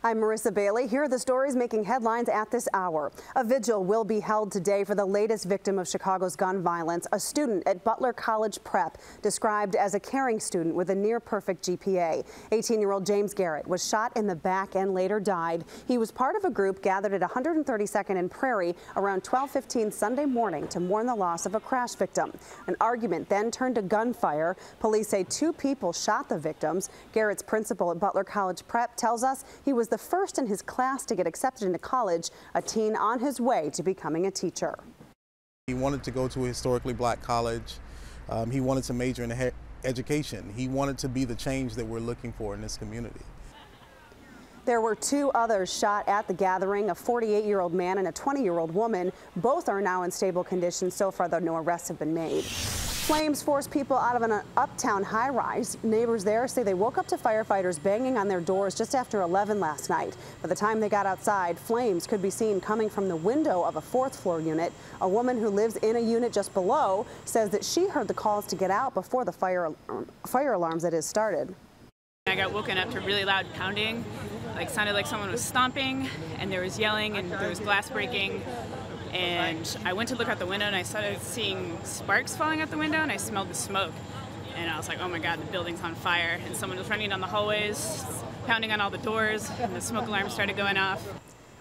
I'm Marissa Bailey. Here are the stories making headlines at this hour. A vigil will be held today for the latest victim of Chicago's gun violence, a student at Butler College Prep, described as a caring student with a near-perfect GPA. 18-year-old James Garrett was shot in the back and later died. He was part of a group gathered at 132nd and Prairie around 12:15 Sunday morning to mourn the loss of a crash victim. An argument then turned to gunfire. Police say 2 people shot the victims. Garrett's principal at Butler College Prep tells us he was the first in his class to get accepted into college, a teen on his way to becoming a teacher. He wanted to go to a historically black college. He wanted to major in education. He wanted to be the change that we're looking for in this community. There were 2 others shot at the gathering, a 48-year-old man and a 20-year-old woman. Both are now in stable condition. So far, though, no arrests have been made. Flames forced people out of an uptown high-rise. Neighbors there say they woke up to firefighters banging on their doors just after 11 last night. By the time they got outside, flames could be seen coming from the window of a 4th-floor unit. A woman who lives in a unit just below says that she heard the calls to get out before the fire alarms started. I got woken up to really loud pounding. Sounded like someone was stomping, and there was yelling, and there was glass breaking. And I went to look out the window, and I started seeing sparks falling out the window, and I smelled the smoke. And I was like, oh my God, the building's on fire. And someone was running down the hallways, pounding on all the doors, and the smoke alarm started going off.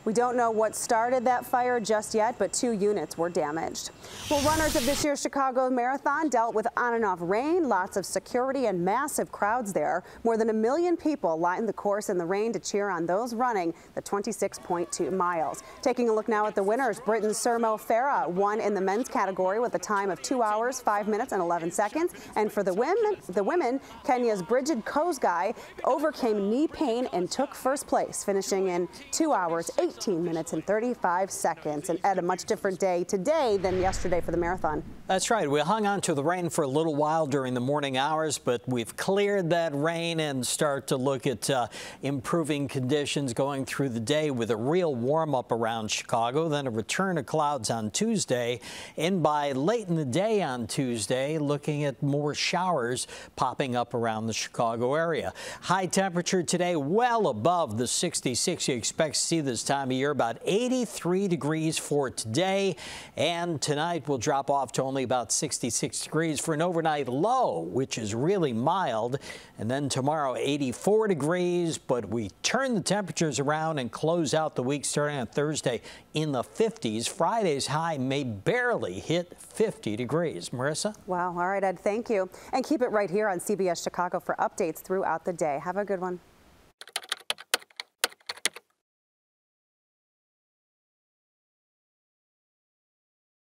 We don't know what started that fire just yet, but 2 units were damaged. Well, runners of this year's Chicago Marathon dealt with on and off rain, lots of security, and massive crowds there. More than 1 million people lined the course in the rain to cheer on those running the 26.2 miles. Taking a look now at the winners, Britain's Sermo Farah won in the men's category with a time of 2 hours, 5 minutes, and 11 seconds. And for the women, Kenya's Bridget Kosgei overcame knee pain and took first place, finishing in 2 hours, 18 minutes and 35 seconds. And Ed, a much different day today than yesterday for the marathon. That's right. We hung on to the rain for a little while during the morning hours, but we've cleared that rain and start to look at improving conditions going through the day with a real warm up around Chicago, then a return of clouds on Tuesday. And by late in the day on Tuesday, looking at more showers popping up around the Chicago area. High temperature today well above the 66 you expect to see this time of year, about 83 degrees for today, and tonight will drop off to only about 66 degrees for an overnight low, which is really mild. And then tomorrow 84 degrees, but we turn the temperatures around and close out the week starting on Thursday in the 50s. Friday's high may barely hit 50 degrees. Marissa? Wow. All right, Ed, thank you. And keep it right here on CBS Chicago for updates throughout the day. Have a good one.